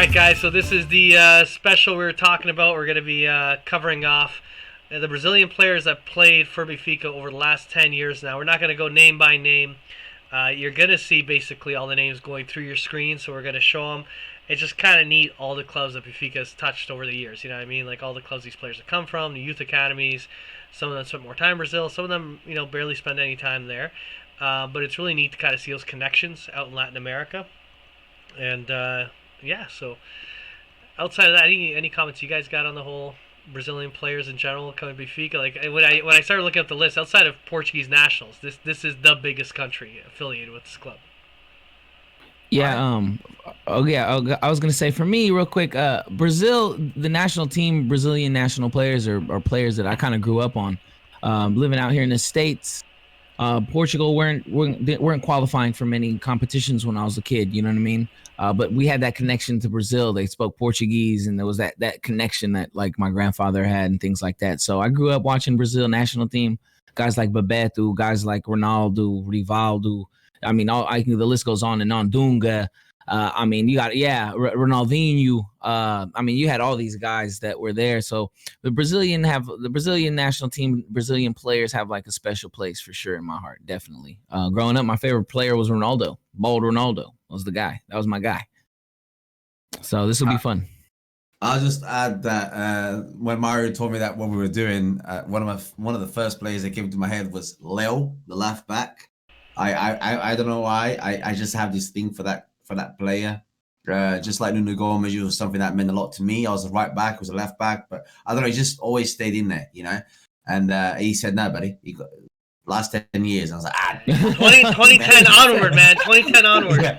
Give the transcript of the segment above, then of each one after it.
right, guys, so this is the special we were talking about. We're going to be covering off the Brazilian players that played for Benfica over the last 10 years now. We're not going to go name by name. You're going to see basically all the names going through your screen, so we're going to show them. It's just kind of neat, all the clubs that Benfica has touched over the years. You know what I mean? Like all the clubs these players have come from, the youth academies. Some of them spent more time in Brazil. Some of them, barely spend any time there. But it's really neat to kind of see those connections out in Latin America. And yeah, so outside of that, any comments you guys got on the whole Brazilian players in general coming to Benfica? Like when I started looking up the list, outside of Portuguese nationals, this is the biggest country affiliated with this club. Yeah. I was gonna say for me, real quick, Brazil, the national team, Brazilian national players are players that I kind of grew up on. Living out here in the States, Portugal weren't qualifying for many competitions when I was a kid. You know what I mean? But we had that connection to Brazil. They spoke Portuguese, and there was that connection that like my grandfather had and things like that. So I grew up watching Brazil national team, guys like Bebeto, guys like Ronaldo, Rivaldo. I mean, the list goes on and on. Dunga. I mean, you got Ronaldinho. I mean, you had all these guys that were there. So the Brazilian national team, Brazilian players have like a special place for sure in my heart. Definitely. Growing up, my favorite player was Ronaldo. Bald Ronaldo was the guy. That was my guy. So this will be fun. I'll just add that when Mario told me that what we were doing, one of the first players that came to my head was Leo, the left back. I don't know why. I just have this thing for that player. Just like Nuno Gomes, it was something that meant a lot to me. I was a right back, I was a left back, but I don't know, he just always stayed in there, you know. And he said, "No, buddy, he got last 10 years." I was like, 2010 onward, man. 2010 onward. Yeah.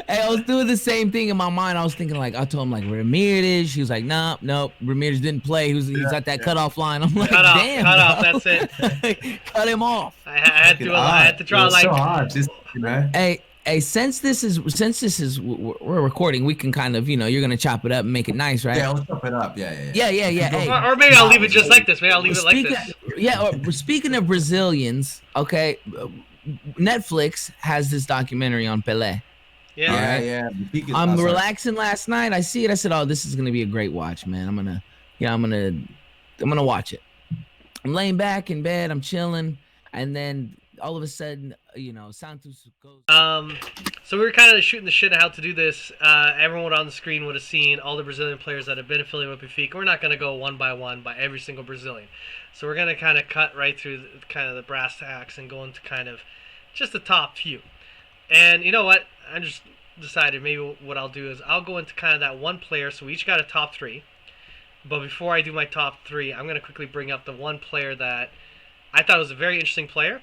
I was doing the same thing in my mind. I was thinking I told him Ramirez. He was like, nope. Ramirez didn't play. He was at that cutoff line. I'm like, damn, cut off. That's it. Cut him off. I had to draw so hard, just, you know. Hey, since this is we're recording, we can kind of, you're gonna chop it up and make it nice, right? Yeah, we'll chop it up. Yeah. Hey, or maybe I'll leave it just like this. Maybe I'll leave it like this. Yeah. Speaking of Brazilians, okay, Netflix has this documentary on Pelé. Yeah. I'm relaxing last night. I see it. I said, "Oh, this is gonna be a great watch, man. I'm gonna watch it." I'm laying back in bed. I'm chilling, and then all of a sudden, Santos goes. So we were kind of shooting the shit on how to do this. Everyone on the screen would have seen all the Brazilian players that have been affiliated with Benfica. We're not going to go one by one by every single Brazilian. So we're going to kind of cut right through kind of the brass tacks and go into kind of just the top few. And you know what? I just decided maybe what I'll do is I'll go into kind of that one player. So we each got a top three. But before I do my top three, I'm going to quickly bring up the one player that I thought was a very interesting player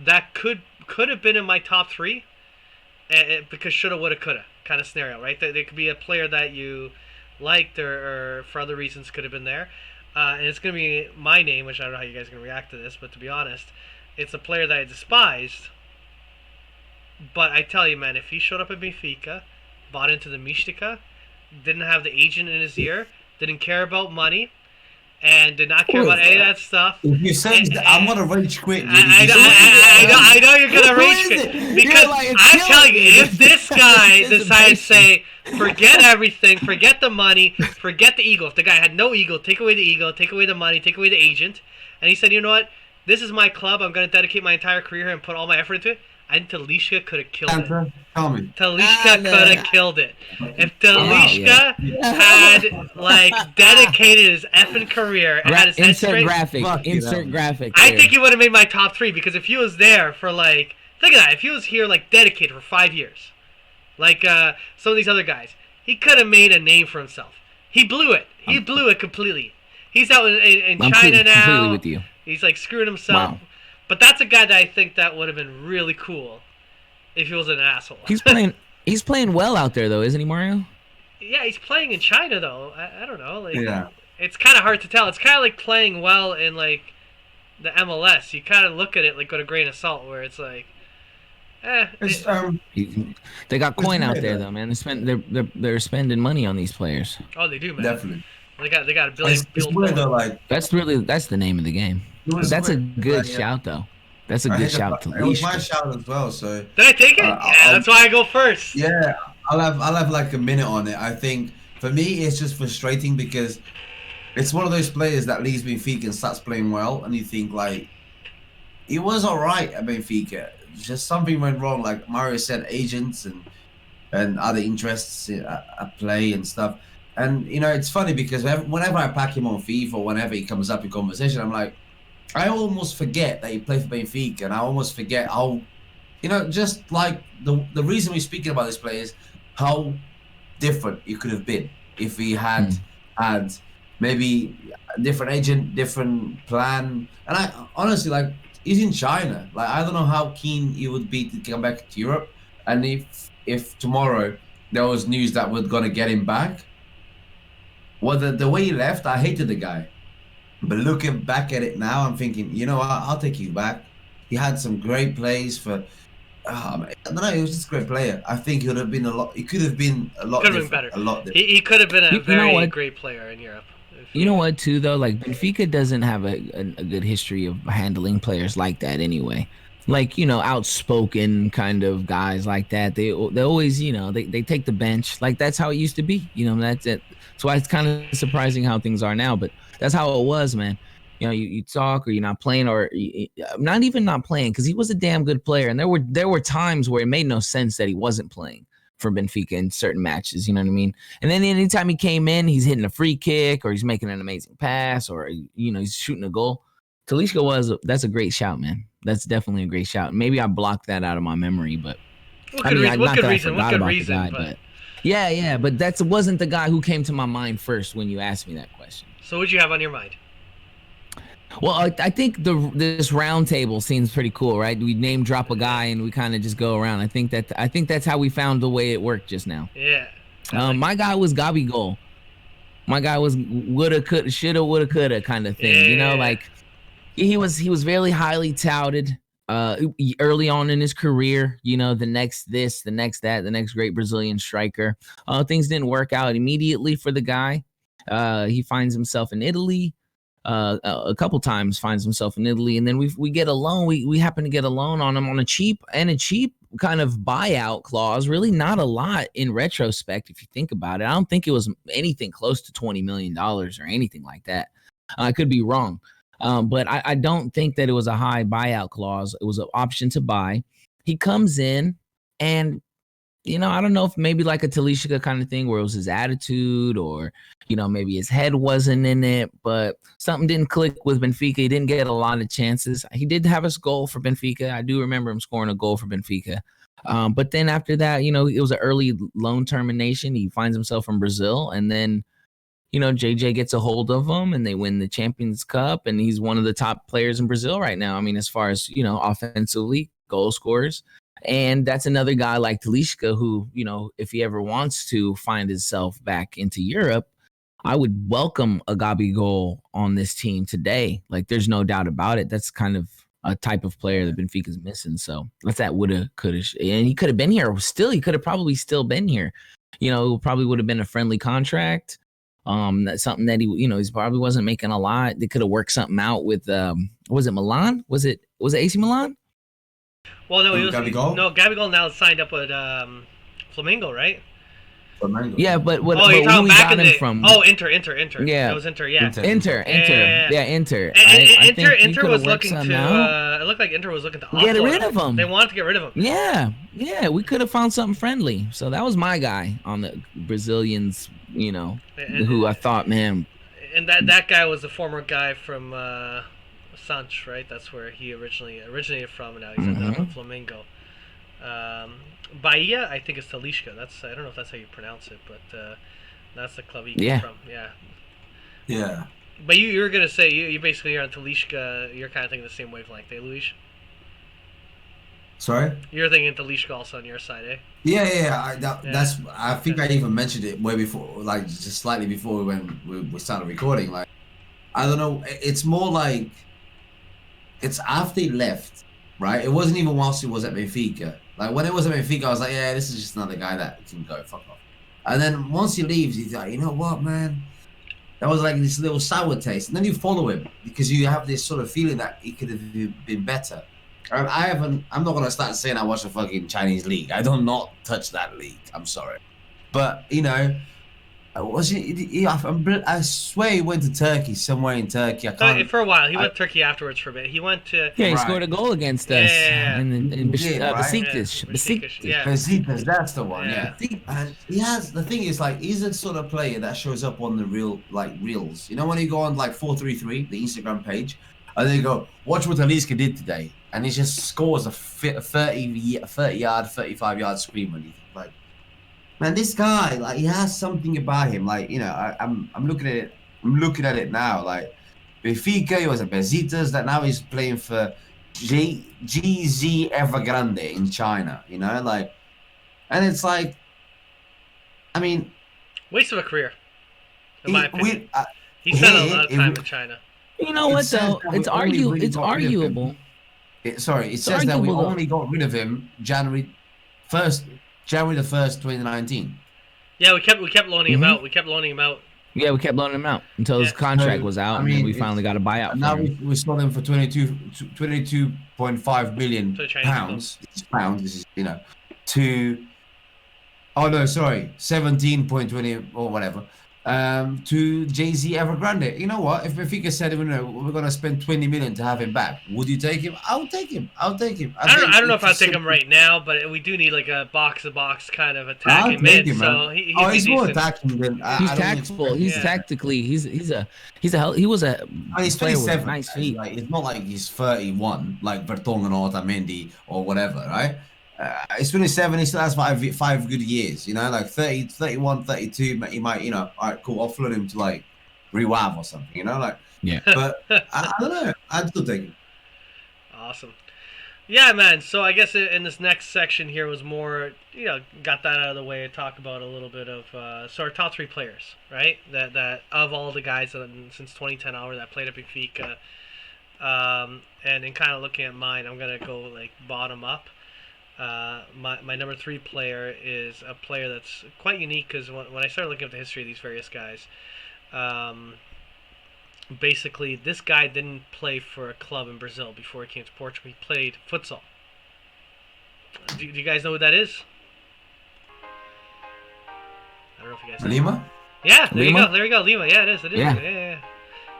that could have been in my top three, because shoulda, woulda, coulda kind of scenario, right? There could be a player that you liked or for other reasons could have been there, and it's going to be my name, which I don't know how you guys are going to react to this, but to be honest, it's a player that I despised. But I tell you, man, if he showed up at Benfica, bought into the Mística, didn't have the agent in his ear, didn't care about money, and did not care about any of that stuff. If you said I'm gonna rage quit, I know you're gonna rage quit because I'm telling you, if this guy decides to say, forget everything, forget the money, forget the ego. If the guy had no ego, take away the ego, take away the money, take away the agent, and he said, you know what, this is my club, I'm gonna dedicate my entire career and put all my effort into it. I think Talisca could have killed it. Tell me. Talisca could have killed it. If Talisca had dedicated his effing career and had his head straight, insert graphic. I think he would have made my top three, because if he was there for think of that, if he was here dedicated for 5 years, some of these other guys, he could have made a name for himself. He blew it. He blew it completely. He's out in China now. Completely with you. He's screwing himself. Wow. But that's a guy that I think that would have been really cool if he was an asshole. He's playing well out there though, isn't he, Mario? Yeah, he's playing in China though. I don't know. Yeah. It's kind of hard to tell. It's kind of like playing well in the MLS. You kind of look at it with a grain of salt, where it's they got coin out there though, man. They're spending money on these players. Oh, they do, man. Definitely. They got a billion. It's weird though, that's the name of the game. That's a good shout though. That's a good shout. It was my shout as well. So did I take it? Yeah, that's why I go first. Yeah, I'll have like a minute on it. I think for me it's just frustrating because it's one of those players that leaves Benfica and starts playing well, and you think like he was all right at Benfica. Just something went wrong, like Mario said, agents and other interests at play and stuff. And you know, it's funny because whenever I pack him on FIFA, or whenever he comes up in conversation, I'm like, I almost forget that he played for Benfica, and I almost forget how, you know, just like the reason we're speaking about this player is how different it could have been if he had maybe a different agent, different plan. And I honestly, like, he's in China. Like, I don't know how keen he would be to come back to Europe. And if tomorrow there was news that we're gonna get him back, well, the way he left, I hated the guy. But looking back at it now, I'm thinking, you know what, I'll take you back. He had some great plays for. I don't know. He was just a great player. I think he would have been a lot. He could have been a lot Could have different. been better. A lot different. He could have been a You know very what? great player in Europe. You know what, too, though? Like, Benfica doesn't have a good history of handling players like that anyway. Like, you know, outspoken kind of guys like that. They always, you know, they take the bench. Like, that's how it used to be. You know, that's it. That's why it's kind of surprising how things are now. But that's how it was, man. You know, you talk or you're not playing or not even not playing because he was a damn good player. And there were times where it made no sense that he wasn't playing for Benfica in certain matches. You know what I mean? And then anytime he came in, he's hitting a free kick or he's making an amazing pass or, you know, he's shooting a goal. That's a great shout, man. That's definitely a great shout. Maybe I blocked that out of my memory, but What good reason? but yeah, but that wasn't the guy who came to my mind first when you asked me that question. So what'd you have on your mind? Well, I think this round table seems pretty cool, right? We name drop a guy and we kind of just go around. I think that's how we found the way it worked just now. Yeah. My guy was Gabigol. My guy was woulda, coulda, shoulda, woulda, coulda kind of thing. Yeah. You know, like he was very highly touted early on in his career. You know, the next this, the next that, the next great Brazilian striker. Things didn't work out immediately for the guy. He finds himself in Italy. A couple times finds himself in Italy, and then we get a loan. We happen to get a loan on him on a cheap kind of buyout clause. Really, not a lot in retrospect if you think about it. I don't think it was anything close to $20 million or anything like that. I could be wrong, but I don't think that it was a high buyout clause. It was an option to buy. He comes in and, you know, I don't know if maybe like a Talisca kind of thing where it was his attitude or, you know, maybe his head wasn't in it, but something didn't click with Benfica. He didn't get a lot of chances. He did have a goal for Benfica. I do remember him scoring a goal for Benfica. But then after that, you know, it was an early loan termination. He finds himself in Brazil, and then, you know, JJ gets a hold of him and they win the Champions Cup, and he's one of the top players in Brazil right now. I mean, as far as, you know, offensively, goal scorers. And that's another guy like Talisca who, you know, if he ever wants to find himself back into Europe, I would welcome a Gabigol on this team today. Like, there's no doubt about it. That's kind of a type of player that Benfica's missing. So that's that woulda, coulda, and he could have been here. He could have probably still been here. You know, it probably would have been a friendly contract. That's something that he probably wasn't making a lot. They could have worked something out with was it Milan? Was it AC Milan? Well, no, Gabigol now signed up with Flamengo, right? Flamengo. Yeah, but what? Oh, you're talking back in the from? Oh, Inter. Yeah, that was Inter. Yeah, Inter. Yeah, Inter. Inter was looking to. It looked like Inter was looking to get rid of him. They wanted to get rid of him. Yeah, we could have found something friendly. So that was my guy on the Brazilians. You know, who I thought, man. And that guy was the former guy from Santos, right? That's where he originated from. Now he's ended up in Flamengo. Bahia, I think it's Talisca. I don't know if that's how you pronounce it, but that's the club he came from. Yeah. But you were gonna say you basically are on Talisca. You're kind of thinking the same wavelength, eh, Luis? Sorry? You're thinking Talisca also on your side, eh? Yeah. That's. I think I even mentioned it way before, like just slightly before when we started recording. Like, I don't know. It's more like it's after he left, right? It wasn't even whilst he was at Benfica. Like, when it was at Benfica, I was like, yeah, this is just another guy that can go, fuck off. And then once he leaves, he's like, you know what, man? That was like this little sour taste. And then you follow him because you have this sort of feeling that he could have been better. I'm not gonna start saying I watch a fucking Chinese league. I do not touch that league. I'm sorry, but you know, was it? I swear he went to Turkey, somewhere in Turkey. I can't. For a while, he went to Turkey afterwards for a bit. He went to. Yeah, he Right. scored a goal against us. Yeah. In Besiktas, Besiktas. Besiktas, yeah. Besiktas, that's the one. Yeah. Yeah. And the thing is, like, he's the sort of player that shows up on the reels. You know, when you go on like 433, the Instagram page, and then you go, watch what Aliska did today, and he just scores a 30-yard, 35-yard screamer. And you think, like, man, this guy, like, he has something about him. Like, you know, I'm looking at it. I'm looking at it now. Like, Benfica, he was at Besiktas, that now he's playing for GZ Evergrande in China. You know, like, and it's like, I mean, Waste of a career, in my opinion. He he- spent a lot of he- time in China. You know what says though? that we It's only really it's got rid of him. arguable. It says that we arguable, though. only got rid of him January the 1st, 2019. Yeah, we kept loaning him out. We kept loaning him out. Yeah, we kept loaning him out until his Yeah. contract So, was out, I and mean, then we finally got a buyout. And now For him. we sold him for 22.5 million To the Chinese pounds. This is pounds. This is, you know, to 17.20 or whatever. To Jay-Z Evergrande. You know what? If Benfica said, you know, we're gonna spend 20 million to have him back, would you take him? I'll take him. I don't know if I'll take him right now, but we do need like a box-to-box kind of attacking mid. So he's more attacking than He's tactful. He's tactically. He was a he's player with 27. nice feet. Like, it's not like he's 31, like Vertonghen or Otamendi or whatever, right? He's 27. He still has five good years, you know, like 30, 31, 32. He might, you know, all right, cool. I'll float him to like Rewav or something, you know, like. Yeah. But I don't know. I'd still take him. Awesome. Yeah, man. So I guess in this next section here was more, you know, got that out of the way. Talk about a little bit of so our top 3 players, right? That of all the guys since 2010 hour that played at Benfica, and in kind of looking at mine, I'm gonna go like bottom up. My number 3 player is a player that's quite unique because when I started looking at the history of these various guys, basically this guy didn't play for a club in Brazil before he came to Portugal. He played futsal. Do you guys know who that is? I don't know if you guys know. Lima? Yeah, there Lima? you go. There you go. Lima. Yeah, it is.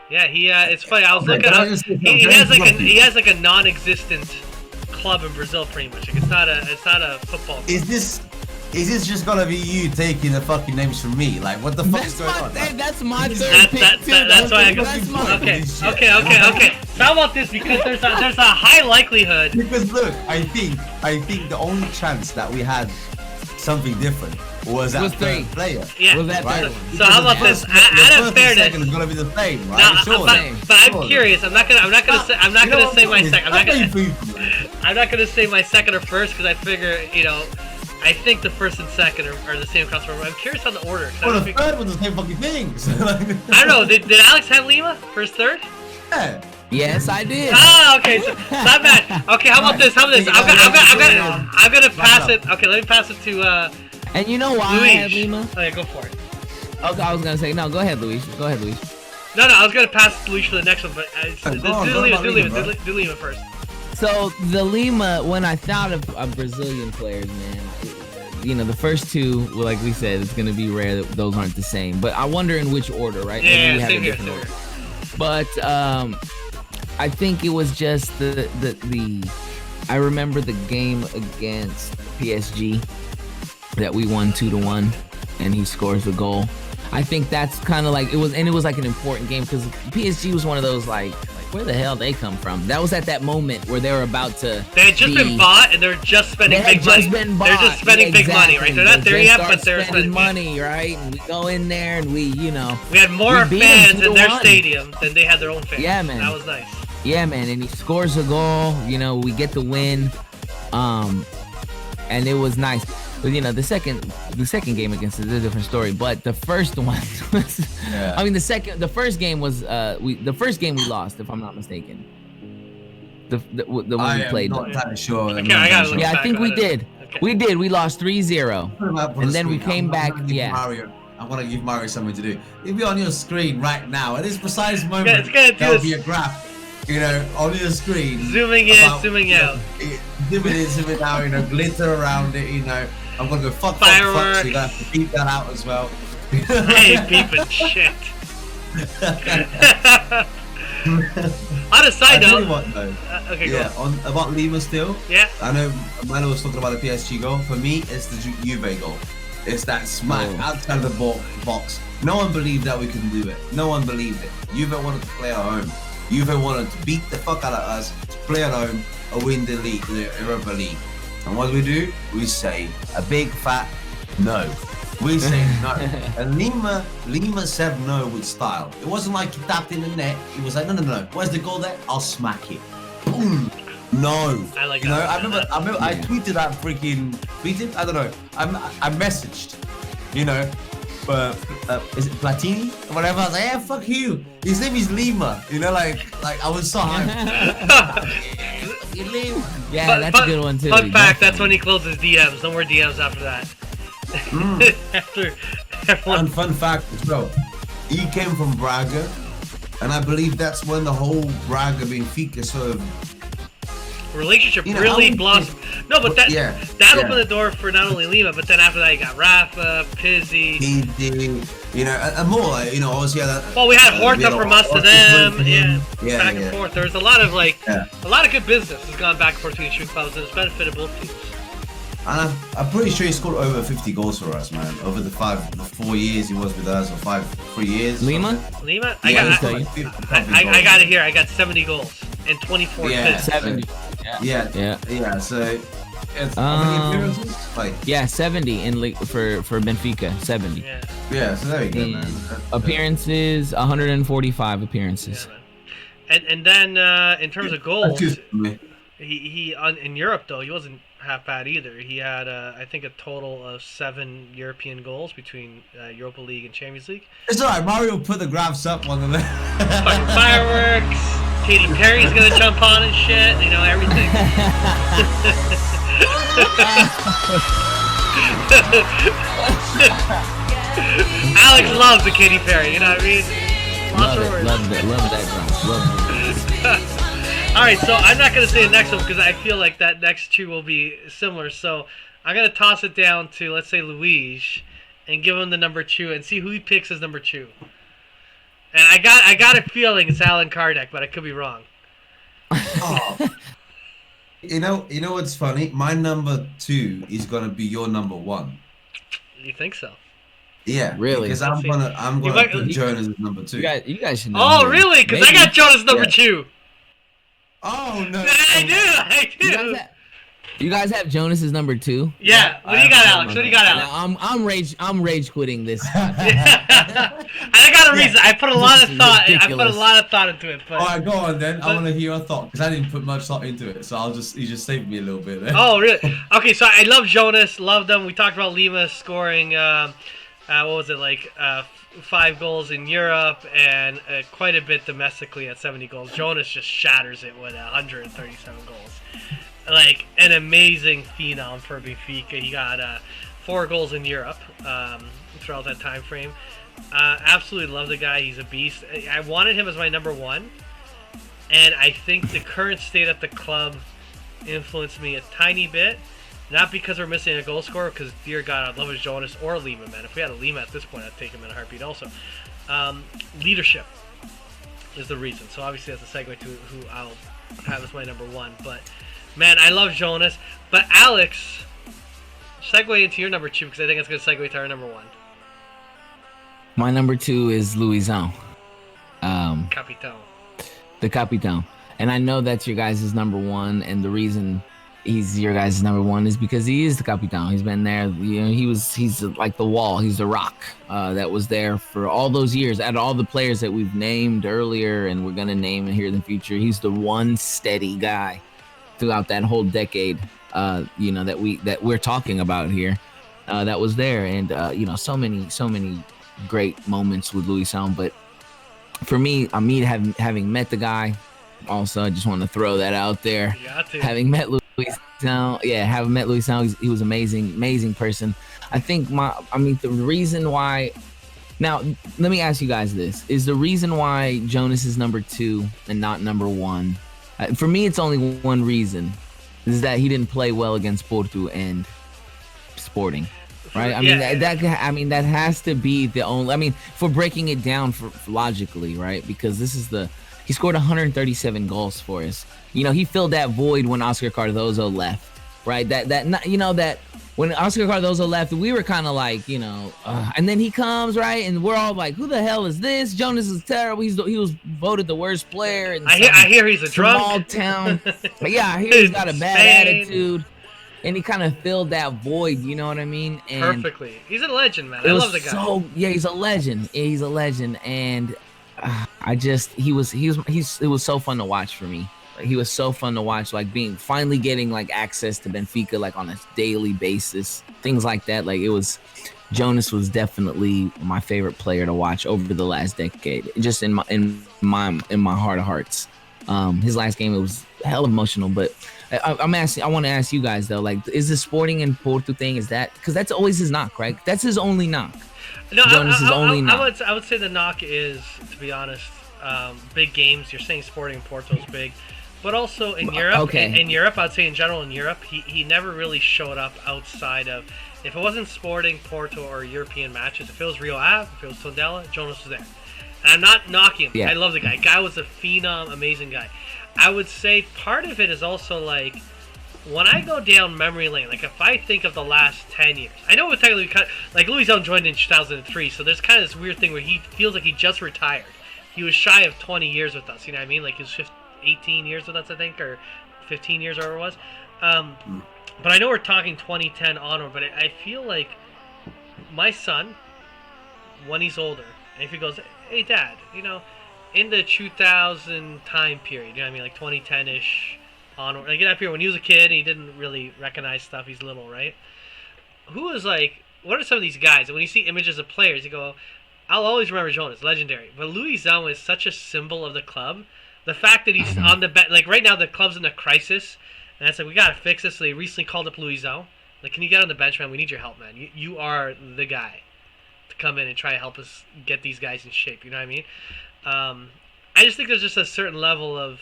Yeah. Yeah. It's funny. I was looking up. He has like a non-existent club in Brazil, pretty much. Like, it's not a football club. Is this just gonna be you taking the fucking names from me? Like, what the fuck is going on? That's my third pick too. That's why I go. That's my Okay. So how about this? Because there's a high likelihood. Because look, I think the only chance that we had something different was that Was 3 player. Yeah. Was that Right? third one? So how about this? Out of fairness, Second is gonna be the same, right? no, Surely. but I'm Surely. curious. I'm not gonna say my second. I'm not gonna say my second or first because I figure, you know, I think the first and second are the same across the board. I'm curious on the order. Well, the third was the same fucking thing. I don't know. Did Alex have Lima first third? Yeah. Yes, I did. Ah, okay. So not bad. Okay, how about this? I'm gonna pass it. Okay, let me pass it to And you know why I Luis. had Lima? Okay, go for it. Okay, I was gonna say no. Go ahead, Luis. Go ahead, Luis. No, I was gonna pass it to Luis for the next one, but do Lima first. So the Lima, when I thought of Brazilian players, man, you know, the first 2, like we said, it's gonna be rare that those aren't the same. But I wonder in which order, right? Maybe Yeah, we have same a here. different order. But I think it was just the I remember the game against PSG that we won 2-1, and he scores the goal. I think that's kind of like it was like an important game because PSG was one of those like where the hell they come from? That was at that moment where they were about to. They had just been bought and they're just spending big money. They're just spending big money, right? They're not there yet, but they're spending money, right? And we go in there and we had more fans in their stadium than they had their own fans. Yeah, man. That was nice. Yeah, man, and he scores a goal. You know, we get the win, and it was nice. But you know, the second game against us is a different story. But the first one was, Yeah. I mean, the first game was the first game we lost, if I'm not mistaken. The one we played. I'm not entirely sure. Okay, I gotta look Yeah, I back think on we it. did. Okay. We did. We lost 3-0. And then we came back. Yeah. I want to give Mario something to do. It'll be on your screen right now. At this precise moment, It's gonna do there'll this. be a graph. on your screen. Zooming in, zooming out. Zooming in, zooming out, glitter around it, I'm gonna go fuck, Fireworks. So you gotta have to beep that out as well. I ain't beeping shit. On a side note. Okay, go. Yeah, about Lima still. Yeah. I know Milo was talking about the PSG goal. For me, it's the Juve goal. It's that smack outside of the box. No one believed that we could do it. No one believed it. Juve wanted to play at home. Juve wanted to beat the fuck out of us, to play at home, and win the league, the Europa League. And what do? We say a big fat no. We say no. And Lima said no with style. It wasn't like he tapped in the net. He was like, no. Where's the goal there? I'll smack it. Boom. No. I like that. I remember I tweeted that freaking tweeted? I don't know. I messaged, but is it Platini? Or whatever. I was like, yeah, fuck you. His name is Lima. Like I was so hyped. Yeah, that's a good one too. Fun fact, that's when he closes DMs. No more DMs after that. After everyone... And fun fact as well, he came from Braga, and I believe that's when the whole Braga Benfica sort of relationship really blossomed. No, but that opened the door for not only Lima, but then after that you got Rafa, Pizzi, and more. Obviously. Well, we had Horta from us to them, back and forth. There's a lot of a lot of good business has gone back and forth between the two clubs, and it's benefited both teams. And I'm pretty sure he scored over 50 goals for us, man. Over the 4 years he was with us, or 3 years. Lima? I got it here. I got 70 goals and 24 assists. 70. Yeah. So, it's how many appearances? 70 for Benfica. 70. Yeah. So there you go, man. Appearances, 145 appearances. Yeah, and then in terms of goals, he in Europe though he wasn't half bad either. He had I think a total of 7 European goals between Europa League and Champions League. It's alright. Mario put the graphs up on the fucking fireworks. Katy Perry's gonna jump on and shit. Everything. Alex loves the Katy Perry. You know what I mean? Love that. Alright, so I'm not going to say the next one because I feel like that next two will be similar. So I'm going to toss it down to, let's say, Luis and give him the number 2 and see who he picks as number 2. And I got a feeling it's Alan Kardec, but I could be wrong. Oh. You know what's funny? My number 2 is going to be your number 1. You think so? Yeah, really? Because I'm gonna put Jonas as number 2. You guys should know. Oh, really? Because I got Jonas number 2. Oh no! I do. You guys have Jonas as number 2? Yeah. What do you got, Alex? I'm rage quitting this. I got a reason. I put a lot of thought. I put a lot of thought into it. But... All right, go on then. I want to hear your thought because I didn't put much thought into it. So you just saved me a little bit there. Oh really? Okay, so I love Jonas. Love them. We talked about Lima scoring. What was it like? 5 goals in Europe and quite a bit domestically at 70 goals. Jonas just shatters it with 137 goals. Like an amazing phenom for Benfica. He got 4 goals in Europe throughout that time frame. Absolutely love the guy. He's a beast. I wanted him as my number 1, and I think the current state at the club influenced me a tiny bit. Not because we're missing a goal scorer, because dear God, I'd love a Jonas or a Lima, man. If we had a Lima at this point, I'd take him in a heartbeat also. Leadership is the reason. So obviously that's a segue to who I'll have as my number 1. But, man, I love Jonas. But Alex, segue into your number 2, because I think it's going to segue to our number 1. My number 2 is Luisão. Capitão. The Capitão. And I know that's your guys' number 1, and the reason he's your guys' number 1 is because he is the Capitão. He's been there. He's like the wall. He's the rock that was there for all those years. Out of all the players that we've named earlier and we're gonna name here in the future, he's the one steady guy throughout that whole decade. That we're talking about here. That was there, and so many great moments with Luisão. But for me, having met the guy, also I just want to throw that out there. Having met Luisão, he was amazing person. I think the reason why, Now, let me ask you guys this. Is the reason why Jonas is number 2 and not number 1? For me, it's only one reason. Is that he didn't play well against Porto and Sporting. Right? I mean, that has to be the only... I mean, for breaking it down for logically, right? Because this is he scored 137 goals for us. You know, he filled that void when Oscar Cardozo left, right? That when Oscar Cardozo left, we were kind of like, and then he comes, right? And we're all like, who the hell is this? Jonas is terrible. He was voted the worst player in I hear he's a small drunk. town. But yeah, I hear he's got a bad attitude. And he kind of filled that void, you know what I mean? And perfectly. He's a legend, man. I love the guy. He's a legend. He's a legend. And it was so fun to watch for me. Like, he was so fun to watch, like finally getting like access to Benfica, like on a daily basis, things like that. Like Jonas was definitely my favorite player to watch over the last decade. Just in my heart of hearts. His last game, it was hell emotional, but I want to ask you guys though, like, is the Sporting and Porto thing, is that, because that's always his knock, right? That's his only knock. No, I would say the knock is, to be honest, big games. You're saying Sporting and Porto is big, but also in Europe. Okay. In Europe, I'd say in general in Europe, he never really showed up outside of, if it wasn't Sporting, Porto, or European matches. If it was Rio Ave, if it was Tondela, Jonas was there. And I'm not knocking him. Yeah. I love the guy. Guy was a phenom, amazing guy. I would say part of it is also like, when I go down memory lane, like if I think of the last 10 years, I know technically, like Louis Zone joined in 2003, so there's kind of this weird thing where he feels like he just retired. He was shy of 20 years with us, you know what I mean? Like he was 18 years with us, I think, or 15 years, or whatever it was. But I know we're talking 2010 onward, but I feel like my son, when he's older, and if he goes, hey Dad, in the 2000 time period, you know what I mean, like 2010-ish onward, like up here when he was a kid and he didn't really recognize stuff, he's little, right? Who is like, what are some of these guys? And when you see images of players, you go, I'll always remember Jonas, legendary. But Louis Zão is such a symbol of the club. The fact that he's on the bench, like right now the club's in a crisis, and it's like, we gotta fix this. So they recently called up Louis Zão. Like, can you get on the bench, man? We need your help, man. You are the guy to come in and try to help us get these guys in shape, you know what I mean? I just think there's just a certain level of,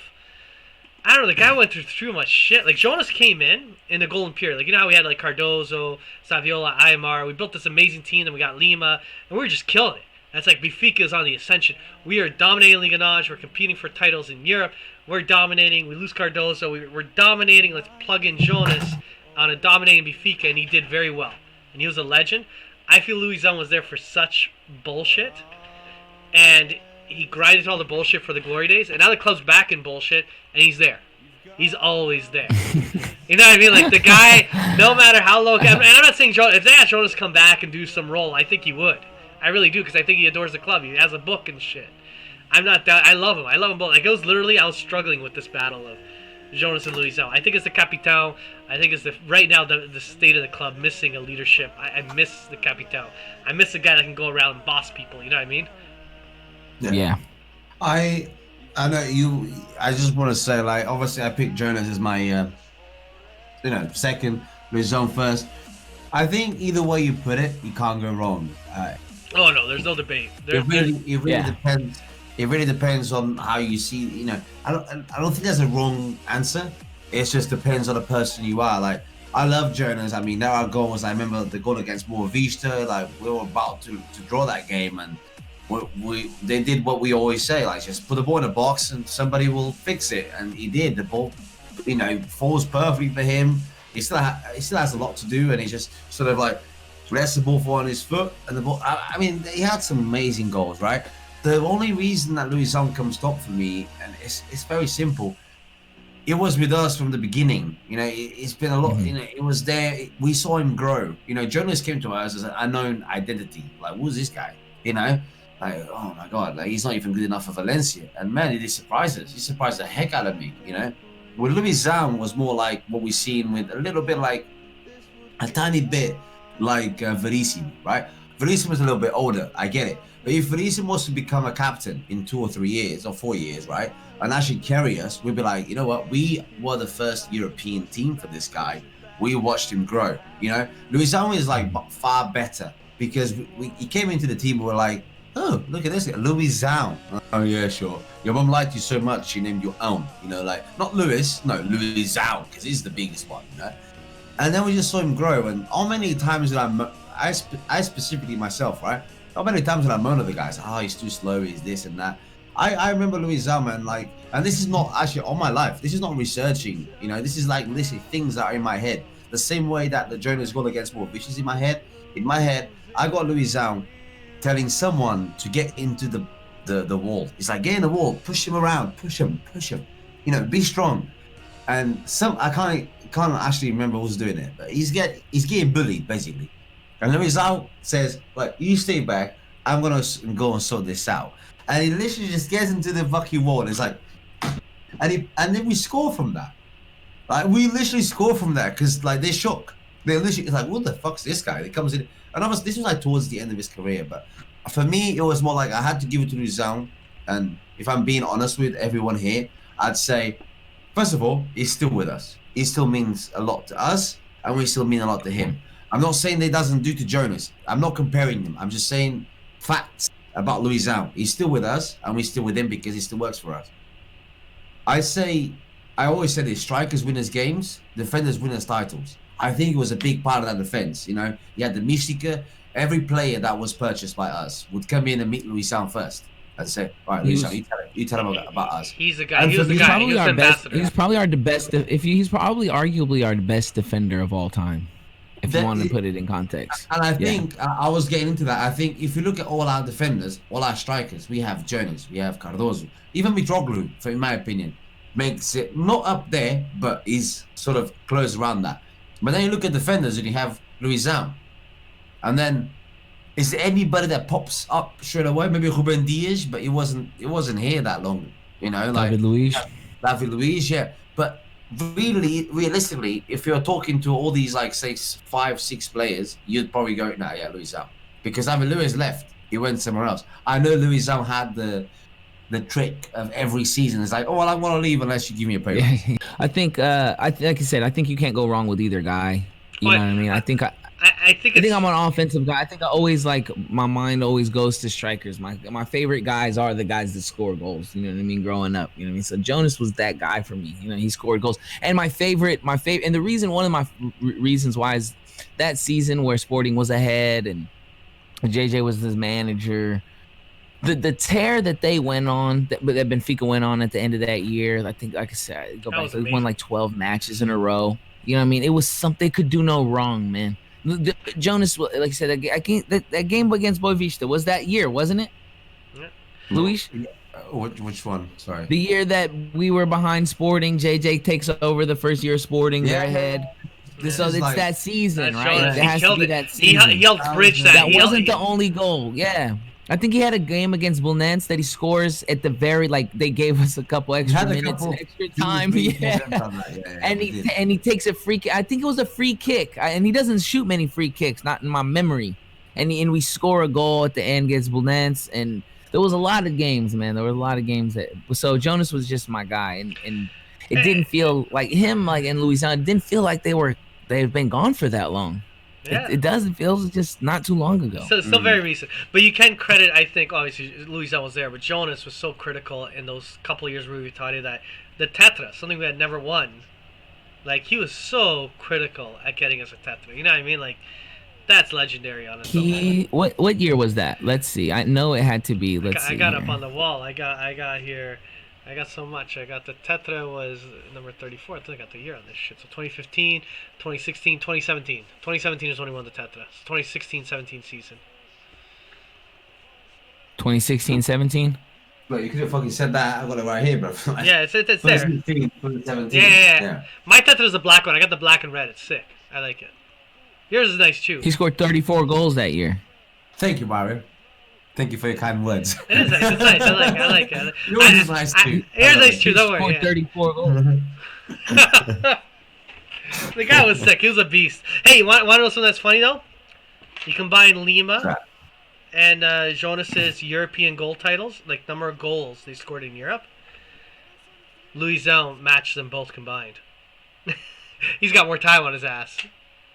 I don't know, the guy went through much shit. Like, Jonas came in the golden period. Like, you know how we had, like, Cardozo, Saviola, Aymar. We built this amazing team, then we got Lima, and we were just killing it. That's like Benfica is on the ascension. We are dominating Liga NOS. We're competing for titles in Europe. We're dominating. We lose Cardozo. We're dominating. Let's plug in Jonas on a dominating Benfica, and he did very well. And he was a legend. I feel Louis Zão was there for such bullshit, and he grinded all the bullshit for the glory days, and now the club's back in bullshit, and he's there. He's always there. You know what I mean? Like, the guy, no matter how low, and I'm not saying Jonas, if they asked Jonas to come back and do some role, I think he would. I really do, because I think he adores the club. He has a book and shit. I'm not that, I love him. I love him both. Like, it was literally, I was struggling with this battle of Jonas and Louis Zão. I think it's the Capitão. I think it's right now the state of the club missing a leadership. I miss the Capitão. I miss a guy that can go around and boss people. You know what I mean? Yeah. I know you. I just want to say, like, obviously, I picked Jonas as my, second, Louis Zão first. I think either way you put it, you can't go wrong. Oh no, there's no debate. It really depends. It really depends on how you see. I don't think there's a wrong answer. It just depends on the person you are. Like, I love Jonas. I mean, there are goals. I remember the goal against Boavista. Like, we were about to draw that game, and they did what we always say, like, just put the ball in the box and somebody will fix it. And he did. The ball, falls perfectly for him. He still has a lot to do, and he just sort of like lets the ball fall on his foot, and the ball. I mean, he had some amazing goals, right? The only reason that Louis Zão comes top for me, and it's very simple. It was with us from the beginning. It's been a lot. It was there. We saw him grow. Jonas came to us as an unknown identity. Like, who's this guy? Like, oh my God, like, he's not even good enough for Valencia. And man, he surprised us. He surprised the heck out of me. With Louis Zão was more like what we've seen with a little bit like, a tiny bit like Verissimo, right? Verissimo was a little bit older. I get it. But if Verissimo was to become a captain in 2 or 3 years or 4 years, right, and actually carry us, we'd be like, you know what? We were the first European team for this guy. We watched him grow. Louis Zão is like far better because he came into the team. We were like, oh, look at this guy, Louis Zhao. Oh yeah, sure. Your mom liked you so much, she named you own. You know, like not Louis, no, Louis Zhao, because he's the biggest one. You know. And then we just saw him grow. And how many times did I specifically myself, right? How many times did I moan at the guys? Oh, he's too slow. He's this and that. I remember Louis Zhao, man, like, and this is not actually all my life. This is not researching, you know. This is like literally things that are in my head. The same way that the Jonas goal against Wolves is in my head. In my head, I got Louis Zhao telling someone to get into the wall. It's like, get in the wall, push him around, push him. You know, be strong. And I can't actually remember who's doing it, but he's getting bullied basically. And Louis Zhao says, like, you stay back. I'm gonna go and sort this out. And he literally just gets into the fucking wall. It's like, and then we score from that. Like, we literally score from that because, like, they're shocked. They're literally, it's like, what the fuck's this guy? He comes in, and obviously this was like towards the end of his career. But for me, it was more like I had to give it to Louis Zhao. And if I'm being honest with everyone here, I'd say, first of all, he's still with us. He still means a lot to us, and we still mean a lot to him. I'm not saying that he doesn't do to Jonas. I'm not comparing them. I'm just saying facts about Louis Zhao. He's still with us, and we're still with him because he still works for us. I always said this: strikers win us games, defenders win us titles. I think it was a big part of that defense. You know, you had the Mystica. Every player that was purchased by us would come in and meet Louis Zhao first and say, "All right, Louis Zhao, you tell him about us." He's the guy. He was the guy. He was the ambassador. He's probably our best. He's probably arguably our best defender of all time. If you want to put it in context. And I think, I was getting into that, I think if you look at all our defenders, all our strikers, we have Jonas, we have Cardozo, even Mitroglou, in my opinion, makes it not up there, but is sort of close around that. But then you look at defenders and you have Louis Zhao. And then, is there anybody that pops up straight away? Maybe Ruben Dias, but it wasn't here that long, you know? Like David Luiz, yeah. But really, realistically, if you're talking to all these, like, say, 5-6 players, you'd probably go, nah, yeah, Louis Zhao. Because Louis left. He went somewhere else. I know Louis Zhao had the trick of every season. It's like, oh, well, I want to leave unless you give me a pay raise. I think, like I said, I think you can't go wrong with either guy. You know what I mean? I think I'm an offensive guy. I think I always, like, my mind always goes to strikers. My favorite guys are the guys that score goals. You know what I mean? Growing up, you know what I mean? So Jonas was that guy for me. You know, he scored goals. And my favorite, and the reason, one of my reasons why is that season where Sporting was ahead and JJ was his manager. The tear that they went on, that Benfica went on at the end of that year, I think, like I said, they won like 12 matches in a row. You know what I mean? It was something, they could do no wrong, man. Jonas, like I said, that game against Boavista was that year, wasn't it? Yeah. Luis? Which one? Sorry. The year that we were behind Sporting, JJ takes over the first year of Sporting, they're ahead. So it's like, that season, right? It has to be that season. He helped bridge that. That wasn't the only goal, yeah. I think he had a game against Bulnens that he scores at the very, like, they gave us a couple extra minutes, extra time. And he takes a free kick. I think it was a free kick. And he doesn't shoot many free kicks, not in my memory. And we score a goal at the end against Bulnens. And there was a lot of games, man. There were a lot of games so Jonas was just my guy. And it didn't feel like him, like, in Louisiana, it didn't feel like they've been gone for that long. Yeah. It doesn't feel just not too long ago. So it's still very recent. But you can credit, I think, obviously, Louis Zhao was there, but Jonas was so critical in those couple of years where we retired that the Tetra, something we had never won, like, he was so critical at getting us a Tetra. You know what I mean? Like, that's legendary on its own. What year was that? Let's see. I know it had to be. I got up on the wall. I got here. I got so much. I got the Tetra was number 34. I think I got the year on this shit. So 2015, 2016, 2017. 2017 is when we won the Tetra. So 2016-17 season. 2016-17? Look, you could have fucking said that. I got it right here, bro. Yeah, it's there. 2017. Yeah. My Tetra is the black one. I got the black and red. It's sick. I like it. Yours is nice too. He scored 34 goals that year. Thank you, Mario. Thank you for your kind words. It is nice. It's nice. I like it. Yours is nice too. Yours is nice too. Don't worry. He scored 34 goals. The guy was sick. He was a beast. Hey, you want to know something that's funny though? You combine Lima and Jonas's European goal titles, like number of goals they scored in Europe. Louis Zhao matched them both combined. He's got more time on his ass.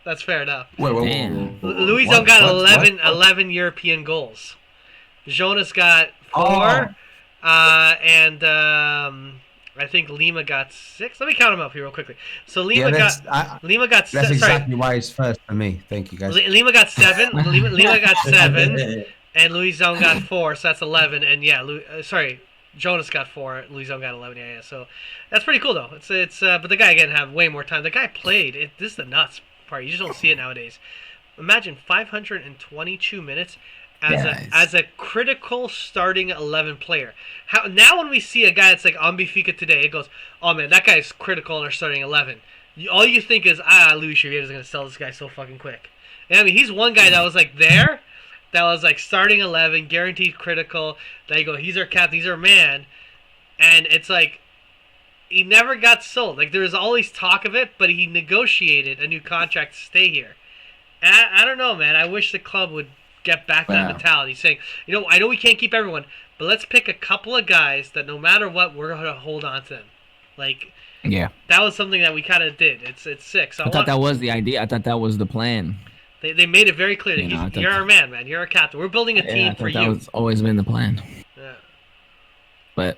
That's fair enough. Wait, Damn. Luizão got 11 European goals. Jonas got 4. And I think Lima got 6. Let me count them up here real quickly. So Lima got 7. That's exactly why it's first for me. Thank you, guys. Lima got 7. Lima got 7. And Luizão got 4. So that's 11. And Jonas got 4. Luizão got 11. Yeah. So that's pretty cool though. It's but the guy again had way more time. The guy played. This is the nuts part. You just don't see it nowadays. Imagine 522 minutes. As a critical starting 11 player. Now when we see a guy that's like on Benfica today, it goes, oh man, that guy's critical in our starting 11. All you think is, Luis Vieira's going to sell this guy so fucking quick. And I mean, he's one guy that was like there, that was like starting 11, guaranteed critical. That you go, he's our captain, he's our man. And it's like, he never got sold. Like there was always talk of it, but he negotiated a new contract to stay here. And I don't know, man. I wish the club would get back that mentality, saying, I know we can't keep everyone, but let's pick a couple of guys that no matter what, we're going to hold on to them. Like, that was something that we kind of did. It's sick. So I thought that was the idea. I thought that was the plan. They made it very clear that you're our man. You're our captain. We're building a team for you. That was always been the plan. Yeah. But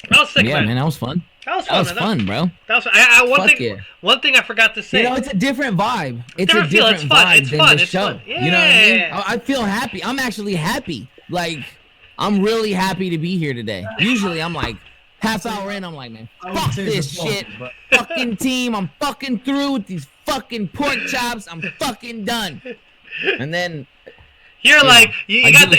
that was sick, man. That was fun. That was fun, bro. That was one thing I forgot to say. It's a different vibe. It's a different vibe than the show. Yeah. You know what I mean? I feel happy. I'm actually happy. Like, I'm really happy to be here today. Usually, I'm like, half hour in, I'm like, man, fuck this shit. Fucking team. I'm fucking through with these fucking pork chops. I'm fucking done. And then you're like, you got the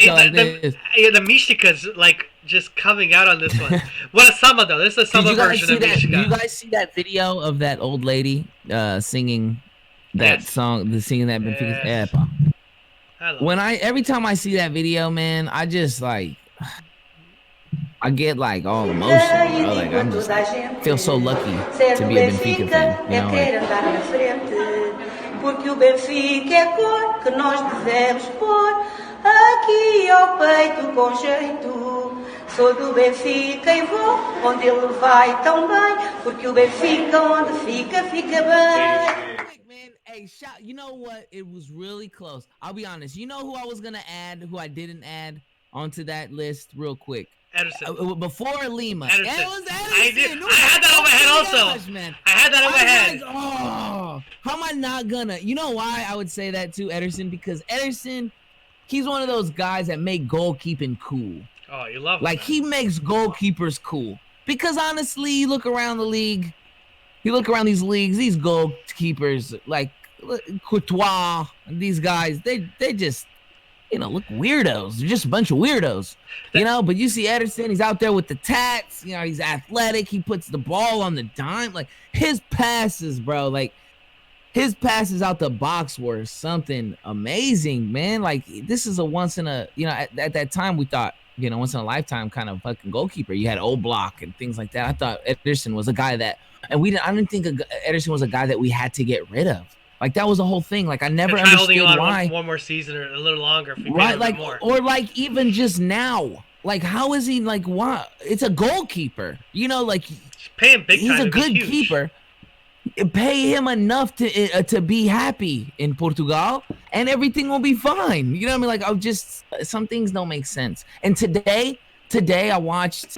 Mishika's like just coming out on this one. What a summer though. This is a summer version of Mishika. Did you guys see that video of that old lady singing that song, singing that Benfica? Every time I see that video, man, I just like, I get like all emotional, bro. Like I'm just feel so lucky to be a Benfica fan. You know, porque o Benfica é cor que nós devemos pôr aqui ao peito com jeito. Sou do Benfica e vou onde ele vai tão bem, porque o Benfica onde fica, fica bem. Man, hey, you know what? It was really close. I'll be honest. You know who I was gonna add, who I didn't add onto that list, real quick. Ederson. Before Lima. Ederson. It was Ederson. I did. I had that on my head also. Man. I had that on my head. Like, oh, how am I not gonna? You know why I would say that too, Ederson? Because Ederson, he's one of those guys that make goalkeeping cool. Oh, you love him. Like, he makes goalkeepers cool. Because honestly, you look around the league, you look around these leagues, these goalkeepers, like Courtois, and these guys, they just, look weirdos. They're just a bunch of weirdos, But you see Ederson, he's out there with the tats. He's athletic. He puts the ball on the dime. Like, his passes, bro, his passes out the box were something amazing, man. Like, this is a once in a, at that time we thought, once in a lifetime kind of fucking goalkeeper. You had Oblak and things like that. I thought Ederson was a guy that, and I didn't think Ederson was a guy that we had to get rid of. Like, that was the whole thing. Like, I never understood why. One more season or a little longer. If we right, like, more. Or like even just now. Like, how is he, like, why? It's a goalkeeper. Like, pay him big time. He's a good keeper. Pay him enough to be happy in Portugal, and everything will be fine. You know what I mean? Like, some things don't make sense. And today I watched,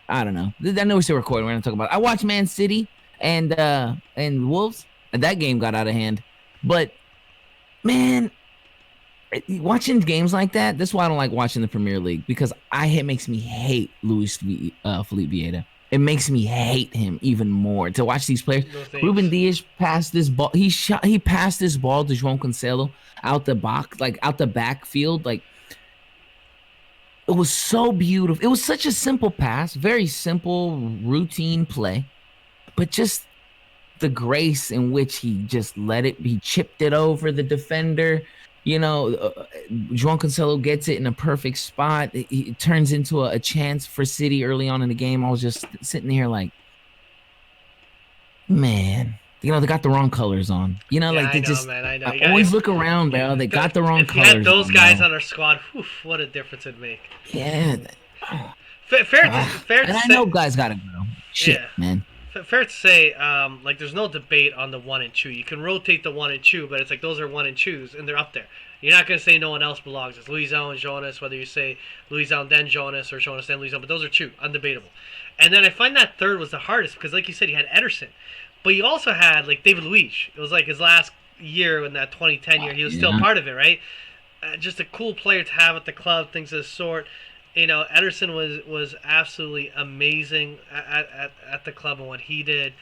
I don't know. I know we're still recording. We're gonna talk about it. I watched Man City and Wolves. And that game got out of hand. But, man, watching games like that, that's why I don't like watching the Premier League, because it makes me hate Felipe Vieira. It makes me hate him even more to watch these players. Ruben Dias passed this ball. He passed this ball to João Cancelo out the box, like out the backfield. Like, it was so beautiful. It was such a simple pass, very simple, routine play, but just the grace in which he just let it be, chipped it over the defender. João Cancelo gets it in a perfect spot. It turns into a chance for City early on in the game. I was just sitting here like, man, they got the wrong colors on. I always look around, bro. They got the wrong colors. If you had those guys on our squad, what a difference it'd make. Yeah. Fair to and I know guys gotta go. Shit, man. Fair to say, like there's no debate on the 1 and 2. You can rotate the 1 and 2, but it's like those are 1 and 2s, and they're up there. You're not gonna say no one else belongs. It's Luizão and Jonas, whether you say Luizão then Jonas or Jonas then Luizão, but those are 2, undebatable. And then I find that third was the hardest because, like you said, you had Ederson, but you also had like David Luiz. It was like his last year in that 2010 year. He was still part of it, right? Just a cool player to have at the club, things of the sort. You know, Ederson was absolutely amazing at the club and what he did.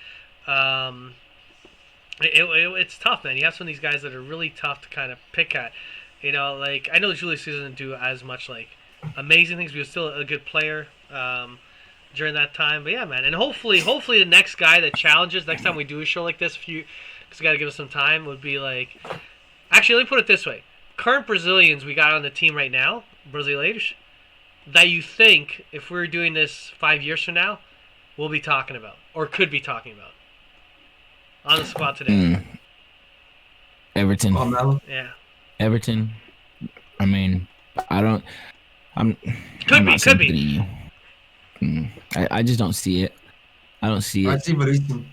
It's tough, man. You have some of these guys that are really tough to kind of pick at. You know, like I know Julius doesn't do as much like amazing things, but he was still a good player during that time. But yeah, man, and hopefully the next guy that challenges next time we do a show like this, because we got to give us some time, would be like. Actually, let me put it this way: current Brazilians we got on the team right now, Brasileiros, that you think if we were doing this 5 years from now, we'll be talking about or could be talking about on the spot today. Everton. Yeah. Everton. I mean, I'm Could not be. I just don't see it. I don't see it. I see Veríssimo.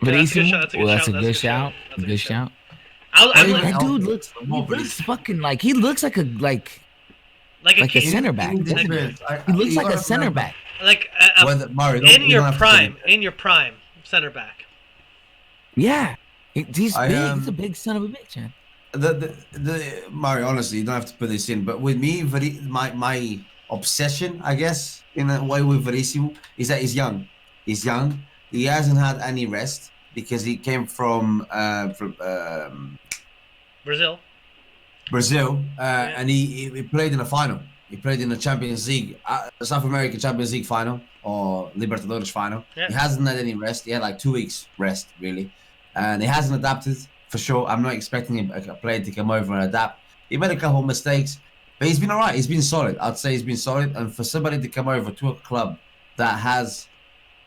Veríssimo? Well, that's a good shout. Good shout. That dude looks fucking like he looks like a center back. He looks like a center back. Like in your prime center back. Yeah, he's big. He's a big son of a bitch, man. The Mario, honestly, you don't have to put this in, but with me, my obsession, I guess, in a way with Veríssimo, is that he's young. He's young. He hasn't had any rest because he came from Brazil, and he played in a final. He played in the Champions League, South American Champions League final or Libertadores final. Yeah. He hasn't had any rest. He had like 2 weeks rest, really. And he hasn't adapted, for sure. I'm not expecting a player to come over and adapt. He made a couple of mistakes, but he's been all right. He's been solid. I'd say he's been solid. And for somebody to come over to a club that has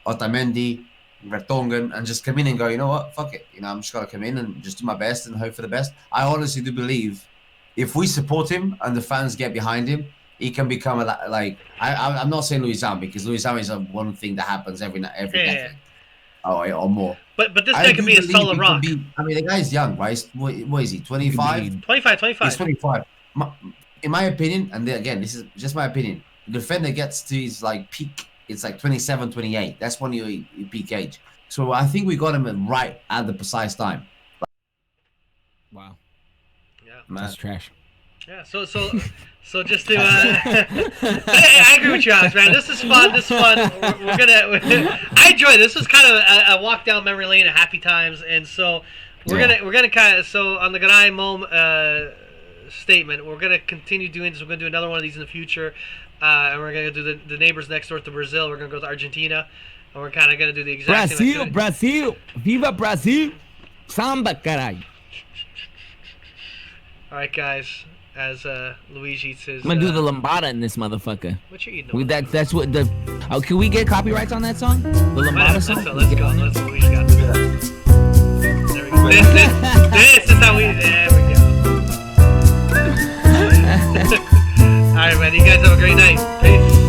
Otamendi, Vertonghen, and just come in and go, you know what, fuck it. You know, I'm just going to come in and just do my best and hope for the best. I honestly do believe if we support him and the fans get behind him, he can become I'm not saying Luizão, because Luizão is one thing that happens every decade. Or more. But this guy can be a solid rock. The guy's young, right? What is he, 25? 25. He's 25. In my opinion, and again, this is just my opinion, the defender gets to his peak, it's 27, 28. That's when you peak age. So I think we got him right at the precise time. Wow. Yeah. Man. That's trash. Yeah, so just to I agree with you, Alex, man. This is fun. We're gonna I enjoy this. This was kind of a walk down memory lane of happy times, and so we're gonna kind of on the Garay Mom statement, we're gonna continue doing this. We're gonna do another one of these in the future, and we're gonna do the neighbors next door to Brazil. We're gonna go to Argentina, and we're kind of gonna do the exact same. Brazil, viva Brazil, samba caray. All right, guys. As Luigi eats his... I'm gonna do the lambada in this motherfucker. What you eating? That's what the... Oh, can we get copyrights on that song? The lambada song? Let's go. Let's see what Luigi got. There we go. This is how we... There we go. All right, man. You guys have a great night. Peace.